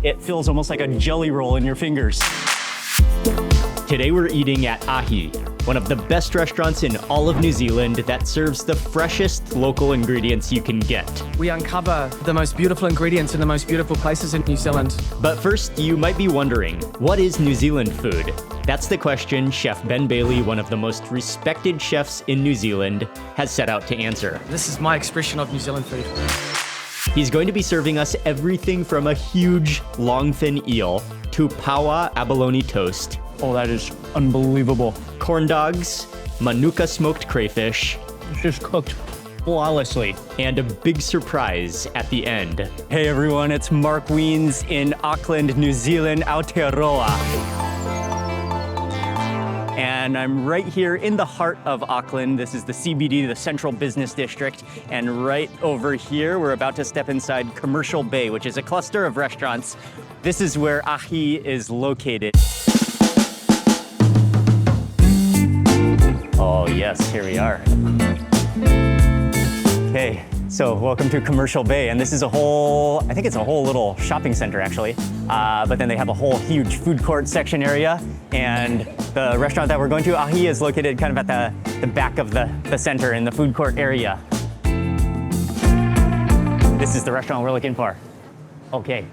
It feels almost like a jelly roll in your fingers. Today we're eating at Ahi, one of the best restaurants in all of New Zealand that serves the freshest local ingredients you can get. We uncover the most beautiful ingredients in the most beautiful places in New Zealand. But first, you might be wondering, what is New Zealand food? That's the question Chef Ben Bailey, one of the most respected chefs in New Zealand, has set out to answer. This is my expression of New Zealand food. He's going to be serving us everything from a huge Longfin eel to PΑUA abalone toast. Oh, that is unbelievable. Corn dogs, Manuka smoked crayfish, It's just cooked flawlessly. and a big surprise at the end. Hey everyone, it's Mark Wiens in Auckland, New Zealand, Aotearoa. And I'm right here in the heart of Auckland. This is the CBD, the Central Business District. And right over here, we're about to step inside Commercial Bay, which is a cluster of restaurants. This is where Ahi is located. Oh yes, here we are. Okay, so welcome to Commercial Bay, and this is a whole, I think it's a whole little shopping center actually, but then they have a whole huge food court section area, and the restaurant that we're going to, Ahi, is located kind of at the back of the center in the food court area. This is the restaurant we're looking for. Okay,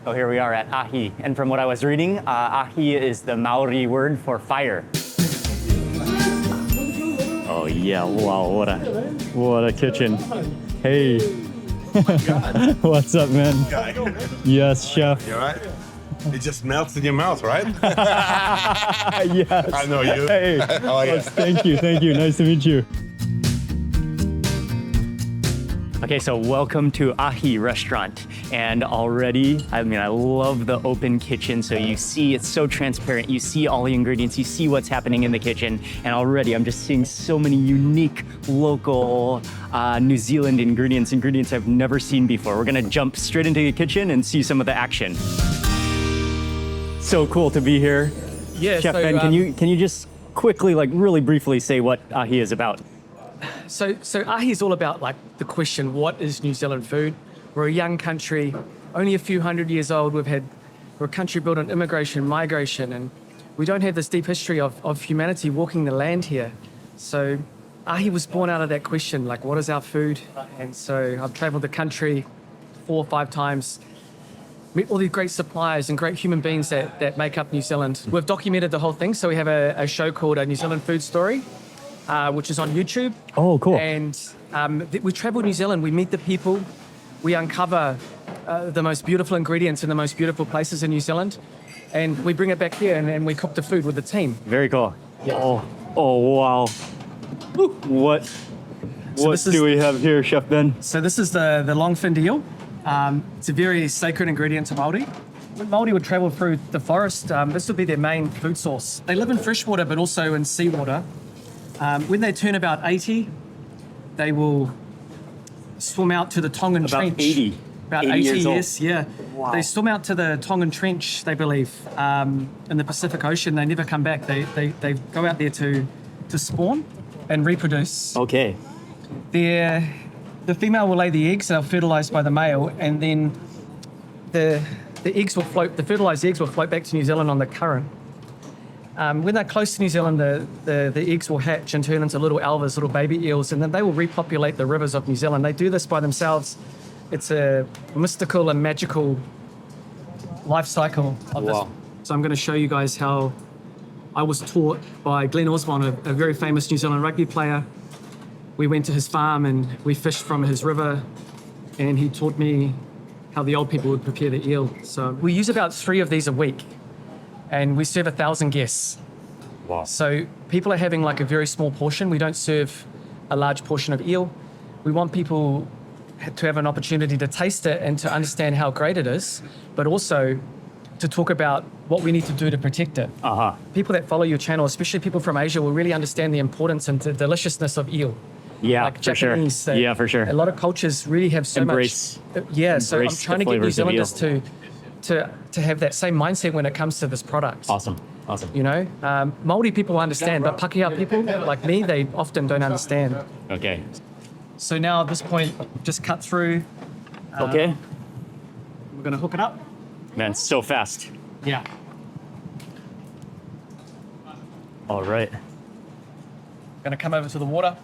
so here we are at Ahi, and from what I was reading, Ahi is the Māori word for fire. Oh yeah, wow, what a kitchen. Hey. What's up, man? Yes, chef. You all right? It just melts in your mouth, right? Yes. I know you. Hey. Oh, yeah. Thank you. Nice to meet you. Okay, so welcome to Ahi restaurant. And already, I love the open kitchen. So you see, it's so transparent. You see all the ingredients, you see what's happening in the kitchen. And already I'm just seeing so many unique local New Zealand ingredients I've never seen before. We're gonna jump straight into the kitchen and see some of the action. So cool to be here. Yeah, Chef so, Ben, can you just quickly, really briefly say what Ahi is about? So Ahi is all about the question, what is New Zealand food? We're a young country, only a few hundred years old. We're a country built on immigration, migration, and we don't have this deep history of humanity walking the land here. So Ahi was born out of that question, what is our food? And so I've traveled the country 4 or 5 times, met all these great suppliers and great human beings that make up New Zealand. We've documented the whole thing, so we have a show called A New Zealand Food Story, which is on YouTube. Oh, cool. And we travel New Zealand, we meet the people, we uncover the most beautiful ingredients in the most beautiful places in New Zealand, and we bring it back here and we cook the food with the team. Very cool. Yeah. Oh wow. What do we have here, Chef Ben? So this is the Longfin eel. It's a very sacred ingredient to Māori. When Māori would travel through the forest, this would be their main food source. They live in freshwater, but also in seawater. When they turn about 80, they will swim out to the Tongan Trench. 80? About 80 years old. yes, yeah. Wow. They swim out to the Tongan Trench, they believe, in the Pacific Ocean. They never come back. They go out there to spawn and reproduce. Okay. The female will lay the eggs, they're fertilized by the male, and then the eggs will float, the fertilized eggs will float back to New Zealand on the current. When they're close to New Zealand, the eggs will hatch and turn into little alvas, little baby eels, and then they will repopulate the rivers of New Zealand. They do this by themselves. It's a mystical and magical life cycle of this. So I'm going to show you guys how I was taught by Glenn Osborne, a very famous New Zealand rugby player. We went to his farm and we fished from his river, and he taught me how the old people would prepare the eel. So we use about 3 of these a week, and we serve 1,000 guests. Wow. So people are having a very small portion. We don't serve a large portion of eel. We want people to have an opportunity to taste it and to understand how great it is, but also to talk about what we need to do to protect it. People that follow your channel, especially people from Asia, will really understand the importance and the deliciousness of eel. Yeah, Like for sure. Japanese, Yeah, for sure. A lot of cultures really have so Embrace much. Yeah, so I'm embrace trying the to get New flavors of eel. Zealanders to have that same mindset when it comes to this product. Awesome. You know, Māori people understand, but Pākehā people like me, they often don't understand. Okay. So now at this point, just cut through. Okay. We're gonna hook it up. Man, so fast. Yeah. All right. Gonna come over to the water.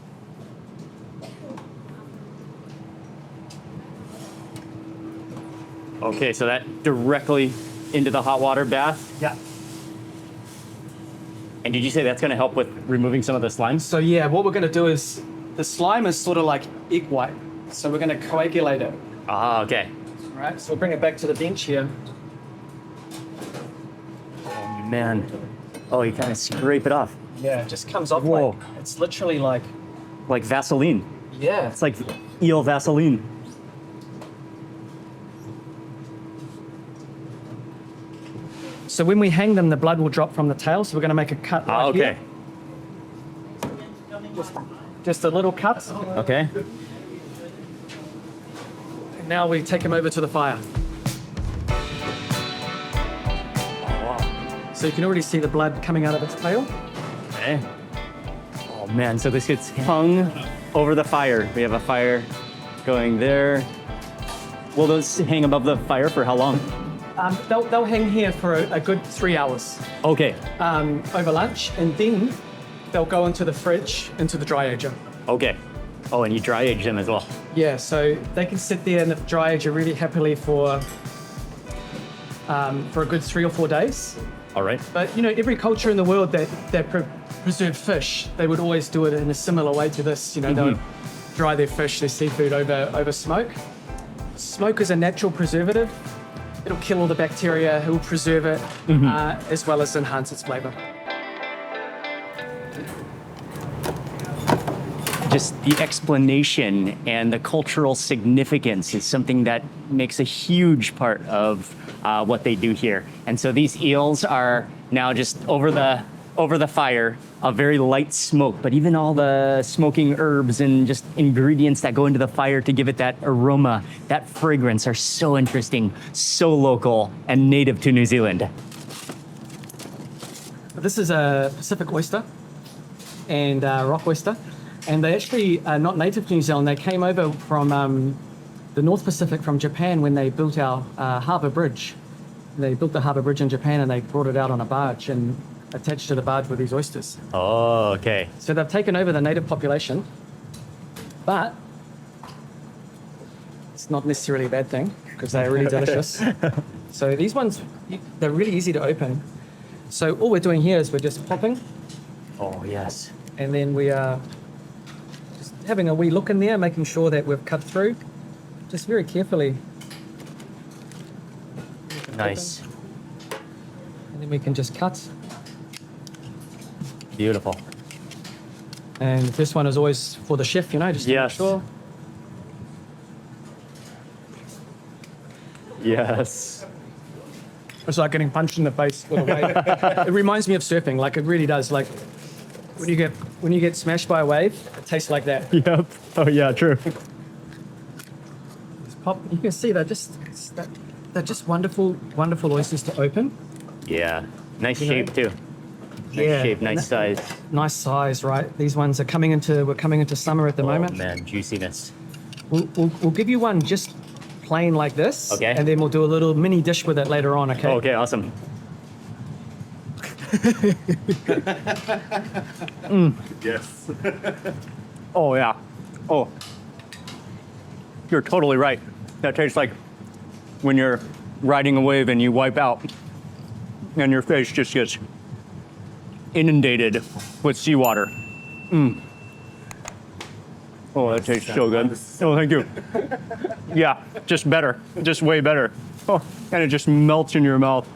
Okay, so that directly into the hot water bath. Yeah. And did you say that's going to help with removing some of the slimes? So yeah, what we're gonna do is, the slime is sort of like egg white. So we're gonna coagulate it. Ah, okay. All right, so we'll bring it back to the bench here. Oh, man. Oh, you kind of scrape it off. Yeah, it just comes off Whoa. like, it's literally like, Like Vaseline. yeah. It's like eel Vaseline. So when we hang them, the blood will drop from the tail. So we're gonna make a cut right Ah, okay. here. Just a little cut. Okay. And now we take them over to the fire. So you can already see the blood coming out of its tail. Okay. Oh, man. So this gets hung over the fire. We have a fire going there. Will those hang above the fire for how long? They'll hang here for a good 3 hours Okay. over lunch, and then they'll go into the fridge, into the dry ager. Okay. Oh, and you dry age them as well. Yeah, so they can sit there in the dry ager really happily for a good 3 or 4 days. All right. But you know, every culture in the world that preserve fish, they would always do it in a similar way to this. You know, they would dry their fish, their seafood over smoke. Smoke is a natural preservative. It'll kill all the bacteria, it will preserve it, as well as enhance its flavor. Just the explanation and the cultural significance is something that makes a huge part of what they do here. And so these eels are now just over the fire, a very light smoke, but even all the smoking herbs and just ingredients that go into the fire to give it that aroma, that fragrance are so interesting, so local and native to New Zealand. This is a Pacific oyster and rock oyster. And they actually are not native to New Zealand. They came over from the North Pacific from Japan when they built our harbour bridge. They built the harbour bridge in Japan and they brought it out on a barge and attached to the barge with these oysters. Oh, okay. So they've taken over the native population, but it's not necessarily a bad thing because they're really delicious. So these ones, they're really easy to open. So all we're doing here is we're just popping, Oh, yes. and then we are just having a wee look in there, making sure that we've cut through, just very carefully. Nice. And then we can just cut. Beautiful. And this one is always for the chef, you know, just to make Yes. sure. Yes. It's like getting punched in the face with a wave. It reminds me of surfing, like it really does. Like when you get smashed by a wave, it tastes like that. Yep. Oh, yeah, true. Just pop. You can see they're just wonderful, wonderful oysters to open. Yeah. Nice You know, shape, too. Nice yeah. shape, nice size. Nice size, right? These ones are we're coming into summer at the moment. Oh, man, juiciness. We'll give you one just plain like this. Okay. And then we'll do a little mini dish with it later on, okay? Okay, awesome. Yes. Oh, yeah. Oh. You're totally right. That tastes like when you're riding a wave and you wipe out and your face just gets inundated with seawater. Oh, that tastes so good. Oh, thank you. Yeah, just better. Just way better. Oh, and it just melts in your mouth.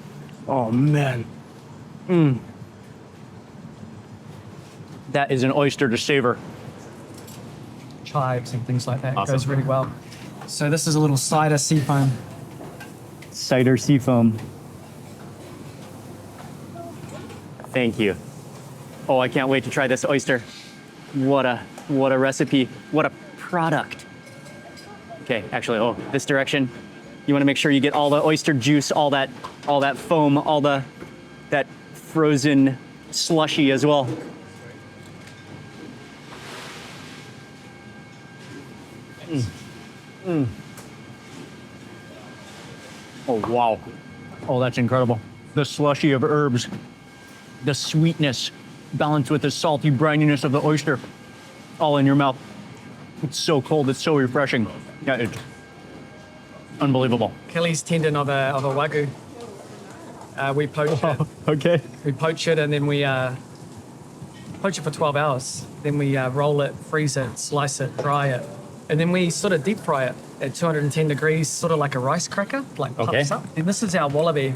Oh, man. That is an oyster to savor. Chives and things like that. Awesome. It goes really well. So this is a little cider sea foam. Cider seafoam. Thank you. Oh, I can't wait to try this oyster. What a recipe. What a product. Okay, actually, this direction. You want to make sure you get all the oyster juice, all that foam, that frozen slushy as well. Oh, wow. Oh, that's incredible. The slushy of herbs, the sweetness balanced with the salty brininess of the oyster, all in your mouth. It's so cold, it's so refreshing. Yeah, it's unbelievable. Achilles tendon of a wagyu. We poach it. Okay. We poach it and then we poach it for 12 hours. Then we roll it, freeze it, slice it, dry it. And then we sort of deep fry it at 210 degrees, sort of like a rice cracker, like puffs up. And this is our wallaby.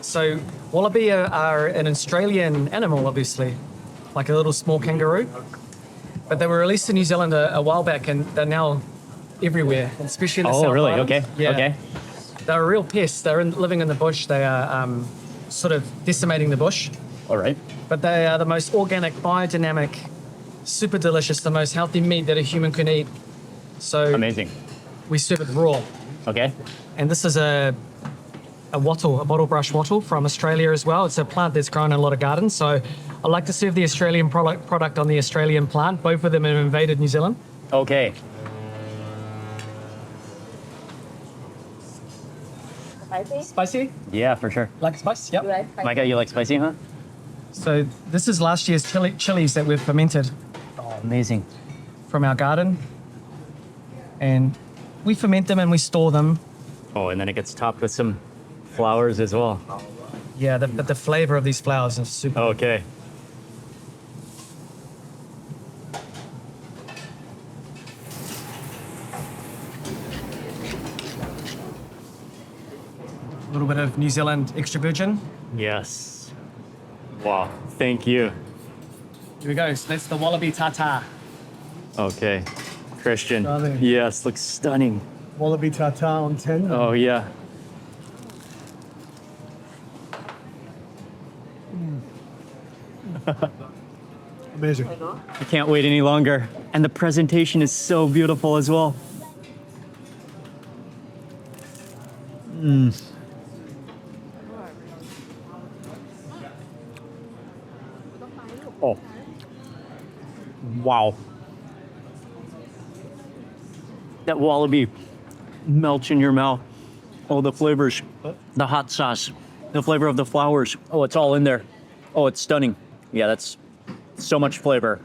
So wallaby are an Australian animal, obviously, like a little small kangaroo. But they were released in New Zealand a while back and they're now everywhere, especially in the South really? Island. Okay. Yeah. Okay. They're a real pest. They're living in the bush. They are sort of decimating the bush. All right. But they are the most organic, biodynamic, super delicious, the most healthy meat that a human can eat. So Amazing. we serve it raw. Okay. And this is a wattle, a bottle brush wattle from Australia as well. It's a plant that's grown in a lot of gardens. So I like to serve the Australian product on the Australian plant. Both of them have invaded New Zealand. Okay. Spicy? Spicy? Yeah, for sure. Like spice? Yep. You like spicy? Micah, you like spicy, huh? So this is last year's chilies that we've fermented Oh, amazing. from our garden. And we ferment them and we store them. Oh, and then it gets topped with some flowers as well. Yeah, but the flavor of these flowers is super. Okay. A little bit of New Zealand extra virgin. Yes. Wow. Thank you. Here we go. So that's the wallaby tartare. Okay. Christian. Stunning. Yes, looks stunning. Wallaby tartare on tendon. Oh, yeah. Amazing. I can't wait any longer. And the presentation is so beautiful as well. Oh. Wow. That wallaby melts in your mouth. Oh, the flavors, the hot sauce, the flavor of the flowers. Oh, it's all in there. Oh, it's stunning. Yeah, that's so much flavor.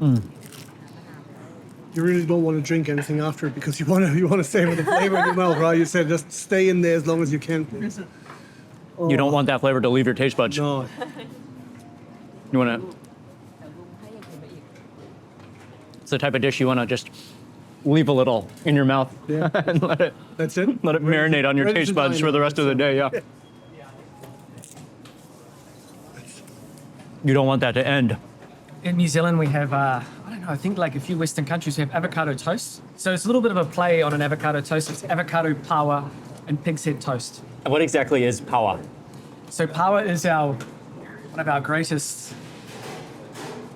You really don't want to drink anything after it because you want to savor the flavor in your mouth, right? You said just stay in there as long as you can, please. You don't want that flavor to leave your taste buds. No, You want to... It's the type of dish you want to just leave a little in your mouth Yeah. and let it that's it. marinate on your Ready taste to buds dine for the on. rest of the day, yeah. You don't want that to end. In New Zealand, we have, I don't know, I think like a few Western countries, we have avocado toast. So it's a little bit of a play on an avocado toast. It's avocado paua and pig's head toast. What exactly is paua? So paua is one of our greatest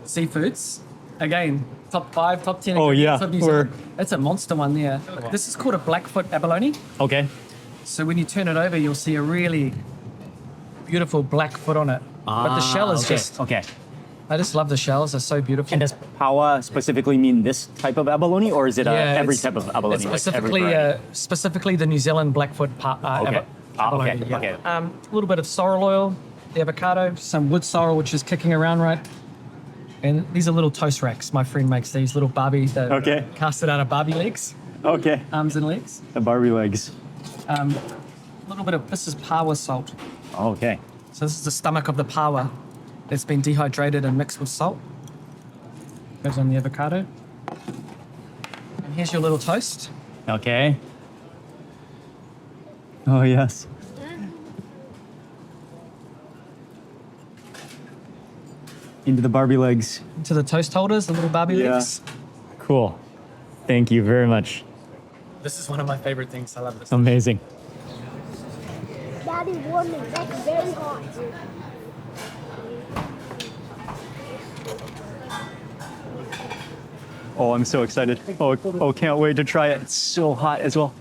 seafoods. Again, top 5, top 10 Oh, yeah, ingredients of New Zealand. That's a monster one there. This is called a blackfoot abalone. Okay. So when you turn it over, you'll see a really beautiful black foot on it. But the shell is just, Okay. I just love the shells. They're so beautiful. And does paua specifically mean this type of abalone, or is it every it's- type of abalone? It's like every specifically, variety? specifically the New Zealand blackfoot Okay. abalone. Okay, Yeah. okay. A little bit of sorrel oil, the avocado, some wood sorrel, which is kicking around right. And these are little toast racks. My friend makes these little Barbie that Okay. casted out of Barbie legs, Okay. arms and legs. The Barbie legs. A little bit of, this is paua salt. Okay. So this is the stomach of the paua that's been dehydrated and mixed with salt. Goes on the avocado. And here's your little toast. Okay. Oh, yes. Into the Barbie legs. To the toast holders, the little Barbie Yeah. legs. Cool. Thank you very much. This is one of my favorite things. I love this. Amazing. Daddy warned me, that's very hot. Oh, I'm so excited. Oh, can't wait to try it. It's so hot as well.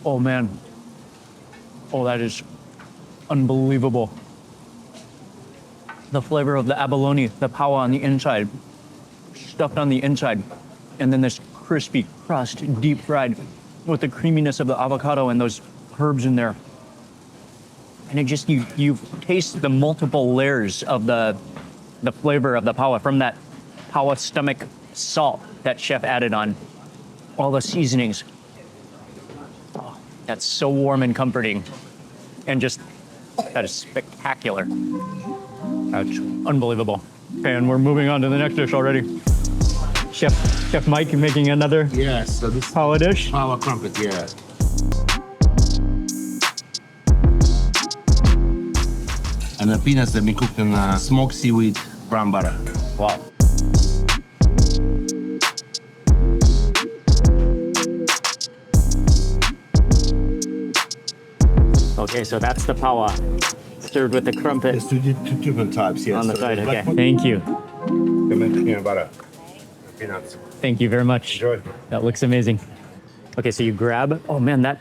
Oh, man. Oh, that is unbelievable. the flavor of the abalone, the paua on the inside, stuffed on the inside, and then this crispy crust, deep fried, with the creaminess of the avocado and those herbs in there. And it just, you taste the multiple layers of the flavor of the paua from that paua stomach salt that chef added on, all the seasonings. Oh, that's so warm and comforting. And just, that is spectacular. That's unbelievable. Okay, and we're moving on to the next dish already. Chef Mike making another Yes, so this paua dish. PAUA crumpet, yeah. And the peanuts that have been cooked in smoked seaweed brown butter. Wow. Okay, so that's the paua, served with the crumpet There's two different types, yes. on the So side. the Okay, black one, thank you. fermented peanut butter. Peanuts. Thank you very much. Enjoy. That looks amazing. Okay, so you grab, oh man, that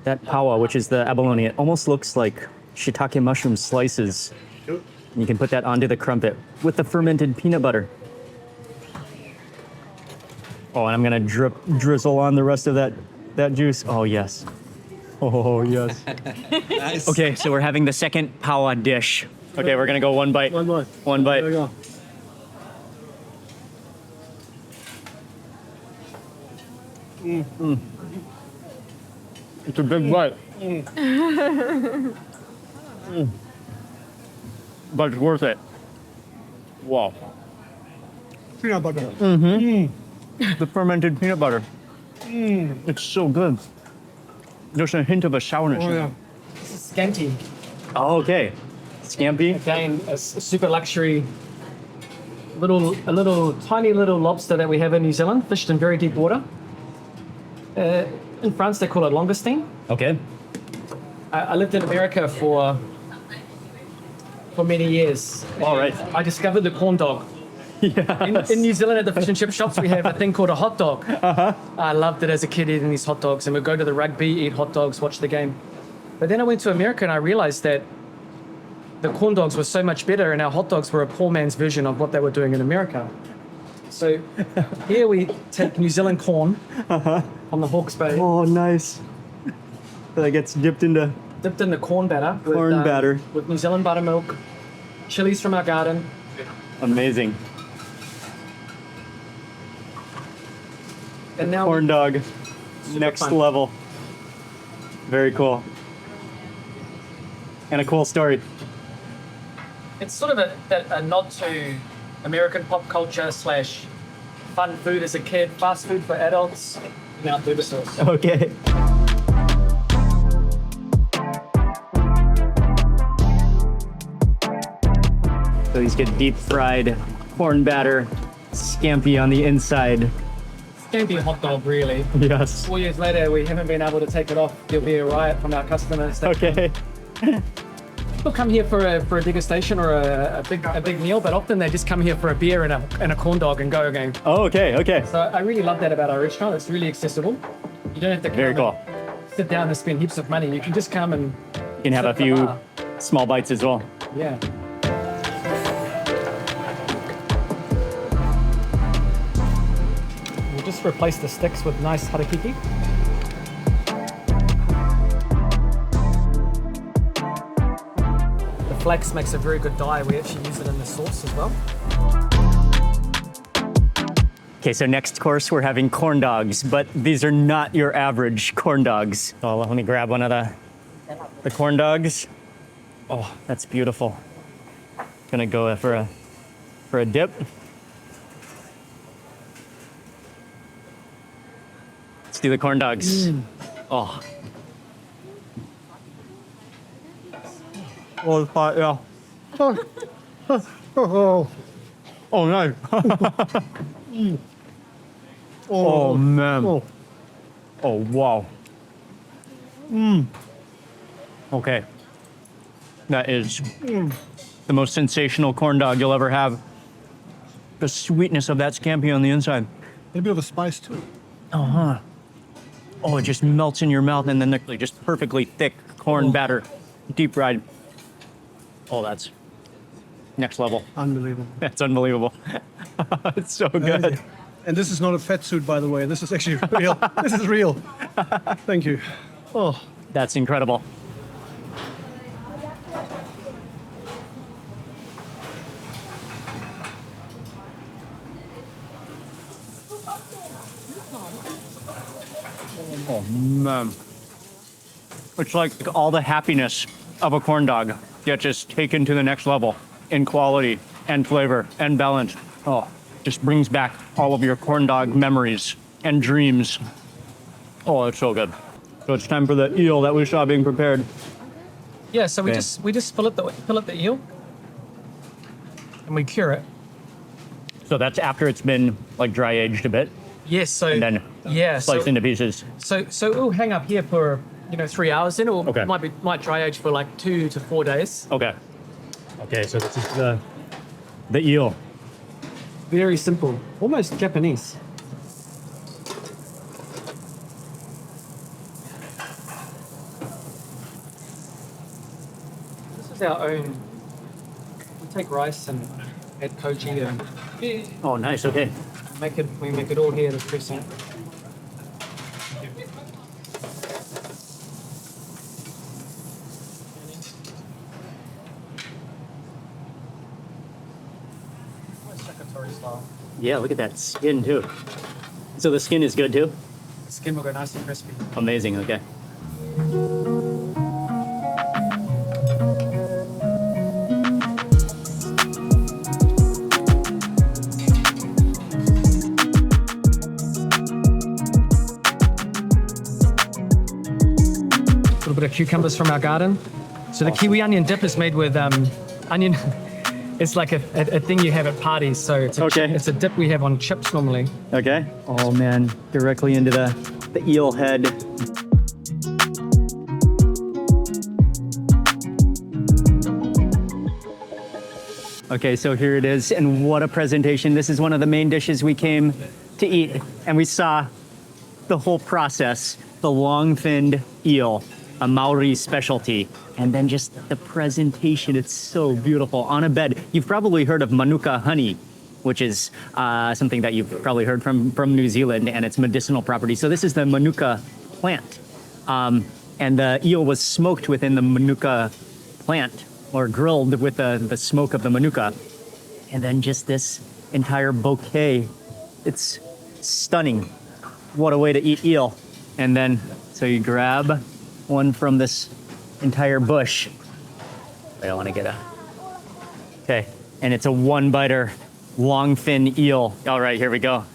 paua, which is the abalone, it almost looks like shiitake mushroom slices. Sure. You can put that onto the crumpet with the fermented peanut butter. Oh, and I'm gonna drizzle on the rest of that juice. Oh, yes. Oh, yes. Nice. Okay, so we're having the second paua dish. Okay, we're gonna go one bite. One bite. One bite. There we go. It's a big bite. But it's worth it. Wow. Peanut butter. The fermented peanut butter. It's so good. There's a hint of a sourness. Oh yeah. This is Scampi. Oh, okay. Scampi. Again, a super luxury, tiny little lobster that we have in New Zealand, fished in very deep water. In France, they call it langoustine. Okay. I lived in America for many years. All right. I discovered the corn dog. In New Zealand, at the fish and chip shops, we have a thing called a hot dog. I loved it as a kid, eating these hot dogs, and we'd go to the rugby, eat hot dogs, watch the game. But then I went to America and I realized that the corn dogs were so much better, and our hot dogs were a poor man's version of what they were doing in America. So here we take New Zealand corn on the Hawke's Bay, Oh, nice. That gets dipped into dipped in the corn batter. Corn batter. With New Zealand buttermilk, chilies from our garden. amazing. And now Corn dog, next fun. level. Very cool. And a cool story. it's sort of a nod to American pop culture / fun food as a kid, fast food for adults, Mount sauce. Okay. So these get deep fried corn batter, scampi on the inside. Scampi hot dog, really. Yes. 4 years later, we haven't been able to take it off. There'll be a riot from our customers. That Okay. People come here for a degustation or a big meal, but often they just come here for a beer and a corn dog and go again. Oh, okay, okay. So I really love that about our restaurant. It's really accessible. You don't have to come Very and cool. sit down and spend heaps of money. You can just come and You can have a sit at the few bar. small bites as well. Yeah. We'll just replace the sticks with nice harakiki. The flax makes a very good dye. We actually use it in the sauce as well. Okay, so next course we're having corn dogs, but these are not your average corn dogs. Oh, let me grab one of the corn dogs. Oh, that's beautiful. Gonna go for a dip. Let's do the corn dogs. Oh. Oh, it's hot, yeah. Oh, nice. Oh, man. Oh, wow. Okay. That is the most sensational corn dog you'll ever have. The sweetness of that scampi on the inside. A bit of a spice too. Oh, it just melts in your mouth, and then the just perfectly thick corn batter, deep fried. Oh, that's next level. Unbelievable. That's unbelievable. It's so good. And this is not a fat suit, by the way. This is actually real. This is real. Thank you. Oh, That's incredible. Oh man. It's like all the happiness of a corn dog gets just taken to the next level in quality and flavor and balance. Oh, just brings back all of your corn dog memories and dreams. Oh, it's so good. So it's time for the eel that we saw being prepared. Yeah, so we Okay. just fillet the eel, and we cure it. So that's after it's been like dry aged a bit, Yes, so and then yeah, sliced into pieces. so it'll hang up here for 3 hours. Then it Okay. might dry age for like 2 to 4 days. Okay. Okay, so this is the eel. Very simple, almost Japanese. This is our own. We take rice and add koji and Oh, nice. Okay. we make it all here at the precinct. Style. Yeah, look at that skin too. So the skin is good too? The skin will go nice and crispy. Amazing, okay. A little bit of cucumbers from our garden. So the kiwi onion dip is made with onion. It's like a thing you have at parties. So it's a dip we have on chips normally. Okay. Oh man, directly into the eel head. Okay, so here it is, and what a presentation. This is one of the main dishes we came to eat, and we saw the whole process, the long-finned eel, a Māori specialty, and then just the presentation. It's so beautiful on a bed. You've probably heard of Manuka honey, which is something that you've probably heard from New Zealand, and its medicinal properties. So this is the Manuka plant, and the eel was smoked within the Manuka plant, or grilled with the smoke of the Manuka, and then just this entire bouquet. It's stunning. What a way to eat eel. And then, so you grab one from this entire bush. I don't want to get a... Okay, and it's a one-biter long fin eel. All right, here we go.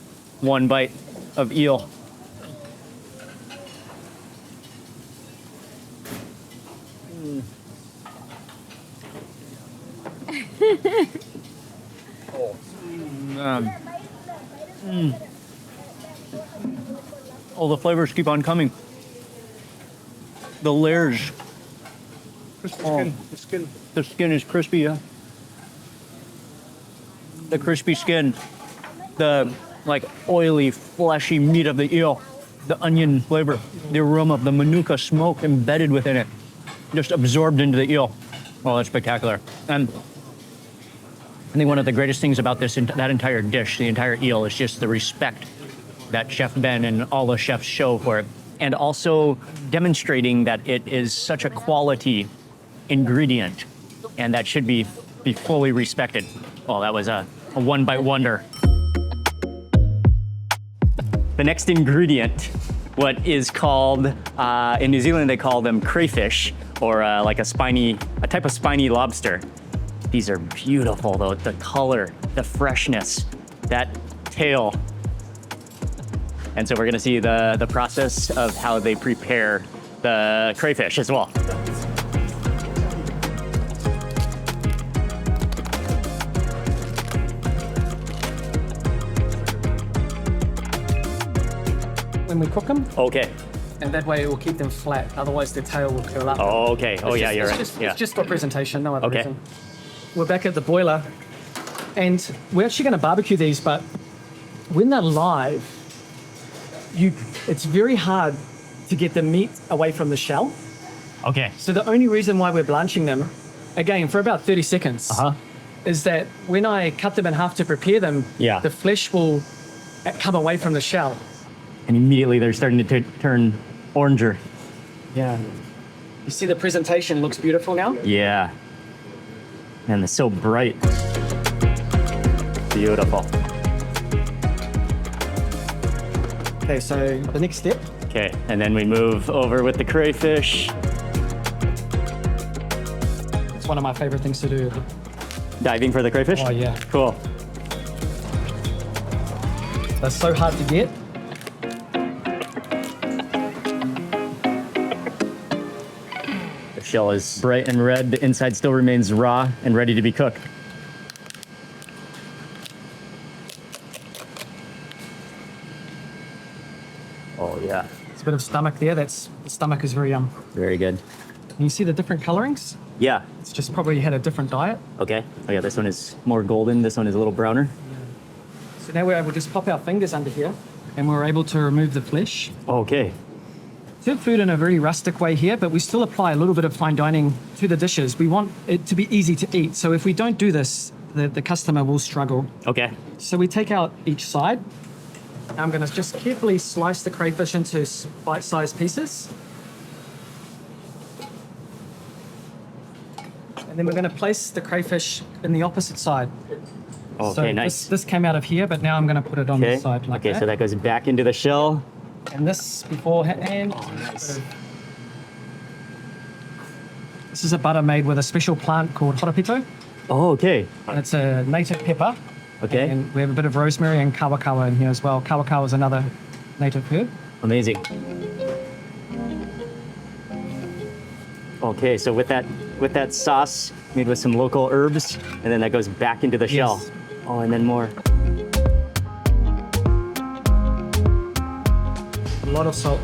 One bite of eel. Oh, the flavors keep on coming. The layers. crispy Oh. skin. The skin. The skin is crispy, yeah. The crispy skin, the like oily, fleshy meat of the eel, the onion flavor, the aroma of the Manuka smoke embedded within it, just absorbed into the eel. Oh, that's spectacular. And I think one of the greatest things about that entire dish, the entire eel, is just the respect that Chef Ben and all the chefs show for it. And also demonstrating that it is such a quality ingredient and that should be fully respected. Oh, that was a one-bite wonder. The next ingredient, what is called, in New Zealand they call them crayfish, or like a type of spiny lobster. These are beautiful though, the color, the freshness, that tail. And so we're gonna see the process of how they prepare the crayfish as well. When we cook them, Okay. and that way it will keep them flat. Otherwise, the tail will curl up. Oh, okay. Oh, yeah, you're right. It's Yeah. just for presentation, no other Okay. reason. We're back at the boiler, and we're actually going to barbecue these, but when they're live, it's very hard to get the meat away from the shell. Okay. So the only reason why we're blanching them, again, for about 30 seconds, is that when I cut them in half to prepare them, Yeah. the flesh will come away from the shell. And immediately they're starting to turn oranger. Yeah. You see the presentation looks beautiful now? Yeah. And they're so bright. Beautiful. Okay, so the next step. Okay, and then we move over with the crayfish. It's one of my favorite things to do. Diving for the crayfish? Oh, yeah. Cool. They're so hard to get. The shell is bright and red. The inside still remains raw and ready to be cooked. Oh, yeah. There's a bit of stomach there. The stomach is very Very good. Can you see the different colorings? Yeah. It's just probably had a different diet. Okay. Oh, yeah, this one is more golden. This one is a little browner. So now we're able to just pop our fingers under here and we're able to remove the flesh. Okay. Serve food in a very rustic way here, but we still apply a little bit of fine dining to the dishes. We want it to be easy to eat. So if we don't do this, the customer will struggle. Okay. So we take out each side. I'm going to just carefully slice the crayfish into bite-sized pieces. And then we're going to place the crayfish in the opposite side. Okay, So nice. This came out of here, but now I'm going to put it on Okay. this side like Okay, that. so that goes back into the shell. And this beforehand. This is a butter made with a special plant called horopito. Oh, okay. And it's a native pepper. Okay. And we have a bit of rosemary and kawa in here as well. Kawa is another native herb. Amazing. Okay, so with that sauce made with some local herbs, and then that goes back into the shell. Yes. Oh, and then more. A lot of salt.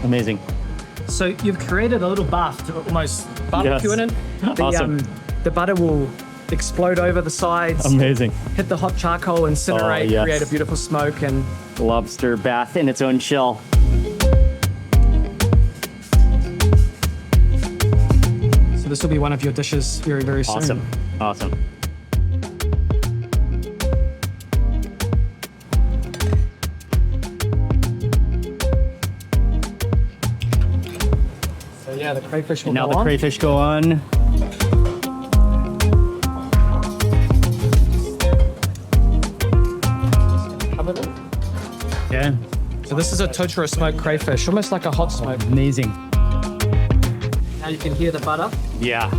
Amazing. So you've created a little bath to almost barbecue Yes. in it. Awesome. The butter will explode over the sides, Amazing. hit the hot charcoal, incinerate, Oh, yes. create a beautiful smoke, and Lobster bath in its own shell. so this will be one of your dishes very, very soon. Awesome. Awesome. So yeah, the crayfish will And now go the on. crayfish go on. Cover it. Yeah. So this is a totara smoked crayfish, almost like a hot smoke. Amazing. Now you can hear the butter. Yeah.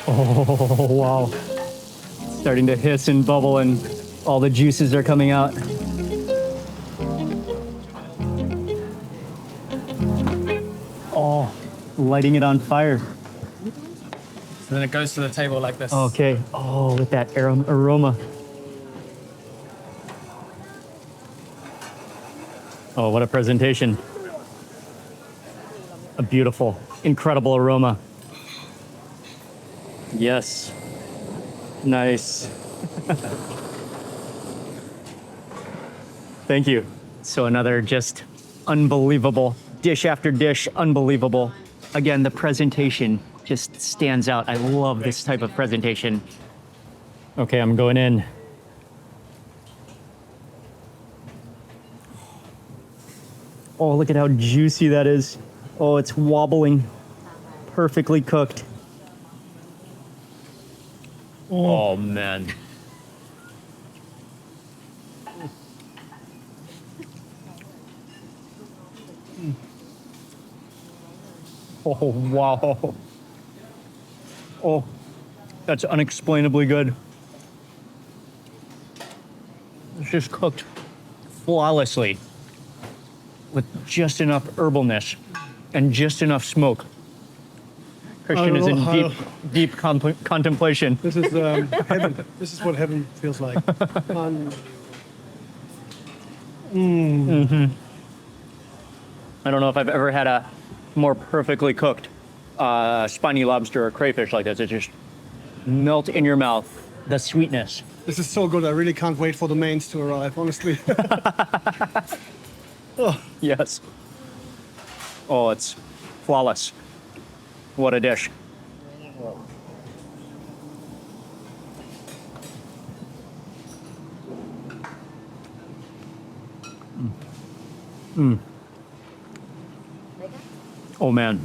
Oh, wow. It's starting to hiss and bubble and all the juices are coming out. Oh, lighting it on fire. So then it goes to the table like this. Okay. Oh, with that aroma. Oh, what a presentation. A beautiful, incredible aroma. Yes. Nice. Thank you. So another just unbelievable dish after dish, unbelievable. Again, the presentation just stands out. I love this type of presentation. Okay, I'm going in. Oh, look at how juicy that is. Oh, it's wobbling. Perfectly cooked. Oh, man. Oh, wow. Oh, that's unexplainably good. It's just cooked flawlessly with just enough herbalness and just enough smoke. Christian is in deep contemplation. This is heaven. This is what heaven feels like. I don't know if I've ever had a more perfectly cooked spiny lobster or crayfish like this. It just melt in your mouth. The sweetness. This is so good. I really can't wait for the mains to arrive, honestly. Yes. Oh, it's flawless. What a dish. Oh man,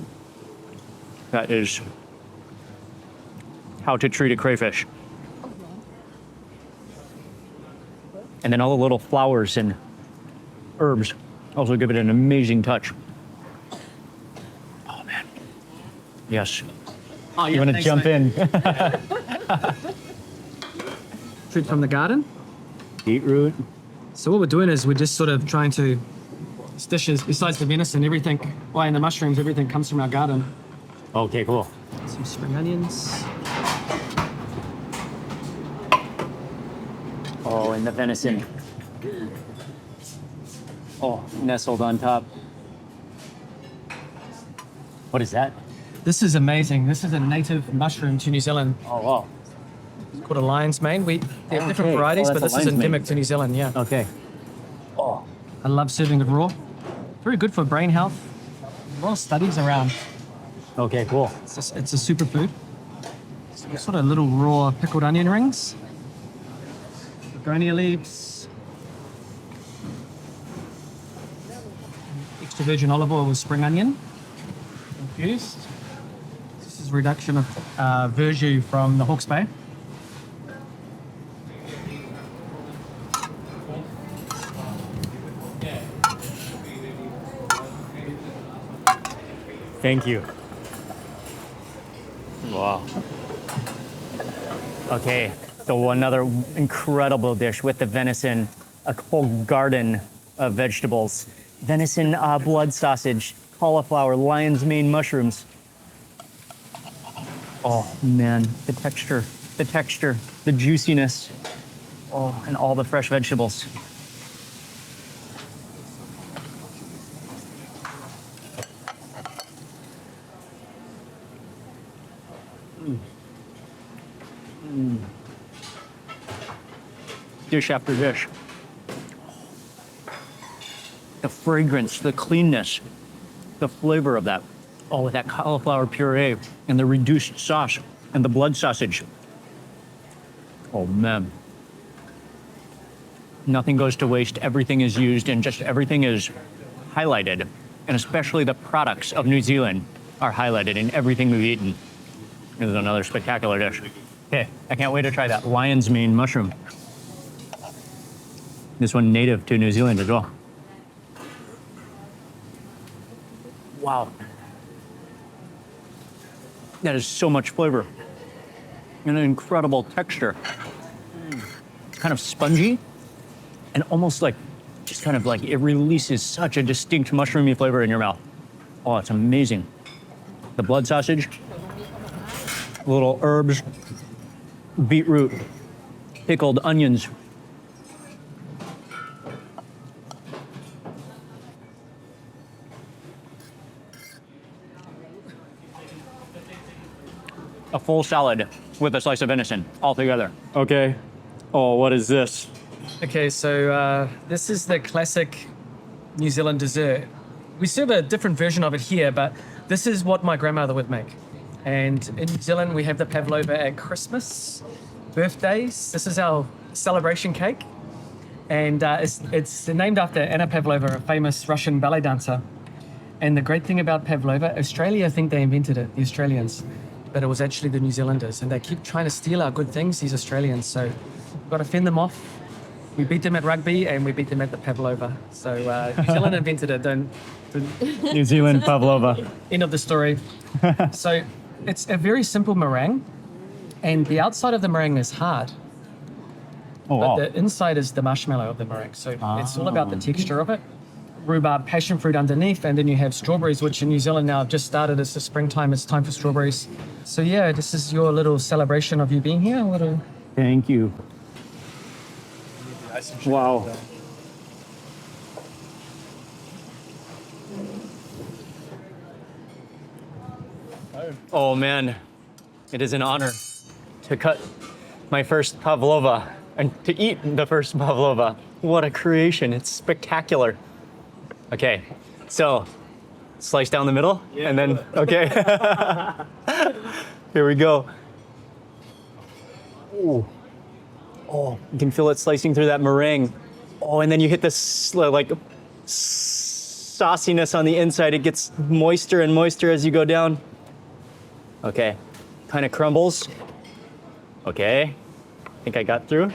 that is how to treat a crayfish. And then all the little flowers and herbs also give it an amazing touch. Oh man, yes. Oh, yeah, You want to thanks, jump mate. in? Fruit from the garden. Beetroot. So what we're doing is we're just sort of trying to, this dishes, besides the venison, everything, and the mushrooms, everything comes from our garden. Okay, cool. Some spring onions. Oh, and the venison. Oh, nestled on top. What is that? This is amazing. This is a native mushroom to New Zealand. Oh, wow. It's called a lion's mane. They have different Okay. varieties, Oh, but that's this a is lion's endemic mane. to New Zealand, yeah. Okay. Oh, I love serving it raw. Very good for brain health. A lot of studies around. okay, cool. It's a superfood. So sort of little raw pickled onion rings. Begonia leaves. Extra virgin olive oil with spring onion. Infused. This is reduction of verjus from the Hawke's Bay. Thank you. Wow. Okay, so another incredible dish with the venison, a whole garden of vegetables. Venison blood sausage, cauliflower, lion's mane mushrooms. Oh man, the texture, the juiciness. Oh, and all the fresh vegetables. Dish after dish. The fragrance, the cleanness, the flavor of that. Oh, with that cauliflower puree and the reduced sauce and the blood sausage. Oh man. Nothing goes to waste. Everything is used and just everything is highlighted. And especially the products of New Zealand are highlighted in everything we've eaten. This is another spectacular dish. Okay, I can't wait to try that lion's mane mushroom. This one native to New Zealand as well. Wow. That is so much flavor. And an incredible texture. Kind of spongy and almost like, just kind of like, it releases such a distinct mushroomy flavor in your mouth. Oh, it's amazing. The blood sausage, little herbs, beetroot, pickled onions. A full salad with a slice of venison all together. Okay. Oh, what is this? Okay, so this is the classic New Zealand dessert. We serve a different version of it here, but this is what my grandmother would make. And in New Zealand, we have the pavlova at Christmas, birthdays. This is our celebration cake. And it's named after Anna Pavlova, a famous Russian ballet dancer. And the great thing about pavlova, Australia, I think they invented it, the Australians, but it was actually the New Zealanders. And they keep trying to steal our good things, these Australians. So we've got to fend them off. We beat them at rugby and we beat them at the pavlova. So New Zealand invented it, don't New Zealand pavlova. end of the story. So it's a very simple meringue, and the outside of the meringue is hard, Oh, but wow. the inside is the marshmallow of the meringue. So it's all about the texture of it. Rhubarb, passion fruit underneath, and then you have strawberries, which in New Zealand now have just started. It's the springtime, it's time for strawberries. So yeah, this is your little celebration of you being here. Thank you. Wow. Oh man, it is an honor to cut my first pavlova and to eat the first pavlova. What a creation, it's spectacular. Okay, so slice down the middle and then, okay. Here we go. Ooh. Oh, you can feel it slicing through that meringue. Oh, and then you hit this like sauciness on the inside. It gets moister and moister as you go down. Okay, kind of crumbles. Okay, I think I got through.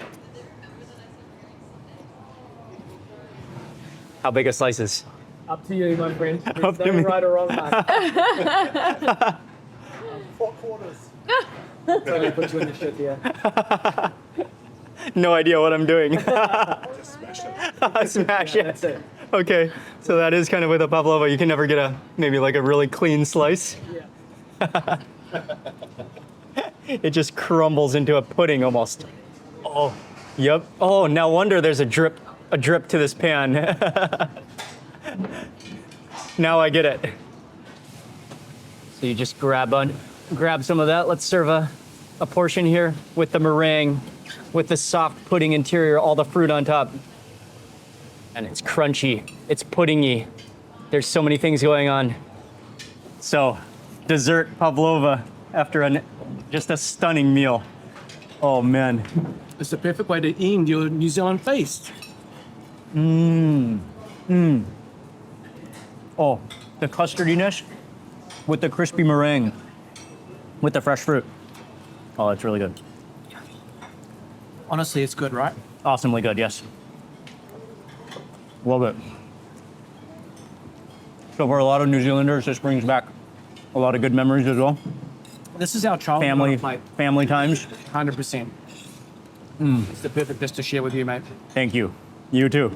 How big a slice is? Up to you, my friend. Up There's to no me. right or wrong mark. 4/4. Totally put you in the shit here. No idea what I'm doing. Just smash it. Smash it. That's it. Okay, so that is kind of with a pavlova. You can never get maybe like a really clean slice. Yeah. It just crumbles into a pudding almost. Oh, yep. Oh, no wonder there's a drip to this pan. Now I get it. So you just grab some of that. Let's serve a portion here with the meringue, with the soft pudding interior, all the fruit on top. And it's crunchy, it's puddingy. There's so many things going on. So, dessert pavlova after just a stunning meal. Oh man. It's the perfect way to end your New Zealand feast. Oh, the custardiness with the crispy meringue, with the fresh fruit. Oh, it's really good. Honestly, it's good, right? Awesomely good, yes. Love it. So for a lot of New Zealanders, this brings back a lot of good memories as well. This is our childhood plate. Family times. 100%. It's the perfect dish to share with you, mate. Thank you. You too.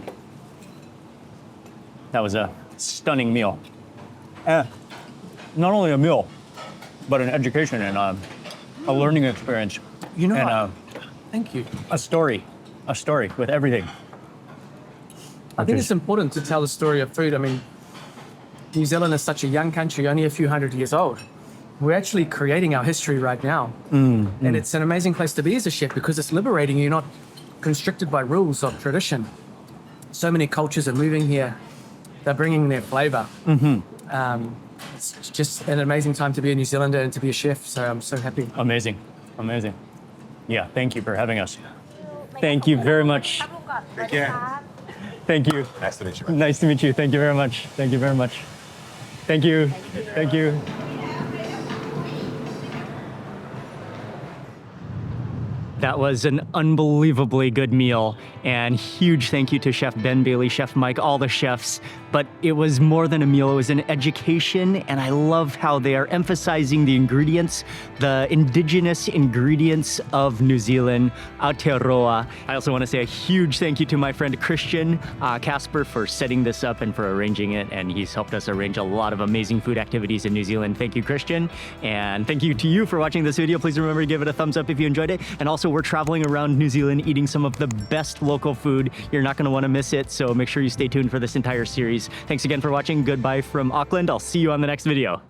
That was a stunning meal. Not only a meal, but an education and a learning experience. You know and what? Thank you. a story with everything. I think it's important to tell the story of food. I mean, New Zealand is such a young country, only a few hundred years old. We're actually creating our history right now. And it's an amazing place to be as a chef because it's liberating. You're not constricted by rules of tradition. So many cultures are moving here. They're bringing their flavor. It's just an amazing time to be a New Zealander and to be a chef. So I'm so happy. Amazing. Yeah, thank you for having us. Thank you very much. Take care. Thank you. Nice to meet you. Nice to meet you. Thank you very much. Thank you very much. Thank you. Thank you. That was an unbelievably good meal, and huge thank you to Chef Ben Bailey, Chef Mike, all the chefs. But it was more than a meal, it was an education, and I love how they are emphasizing the ingredients, the indigenous ingredients of New Zealand, Aotearoa. I also want to say a huge thank you to my friend Christian Casper for setting this up and for arranging it, and he's helped us arrange a lot of amazing food activities in New Zealand. Thank you, Christian, and thank you to you for watching this video. Please remember to give it a thumbs up if you enjoyed it, and also we're traveling around New Zealand eating some of the best local food. You're not going to want to miss it, so make sure you stay tuned for this entire series. Thanks again for watching. Goodbye from Auckland. I'll see you on the next video.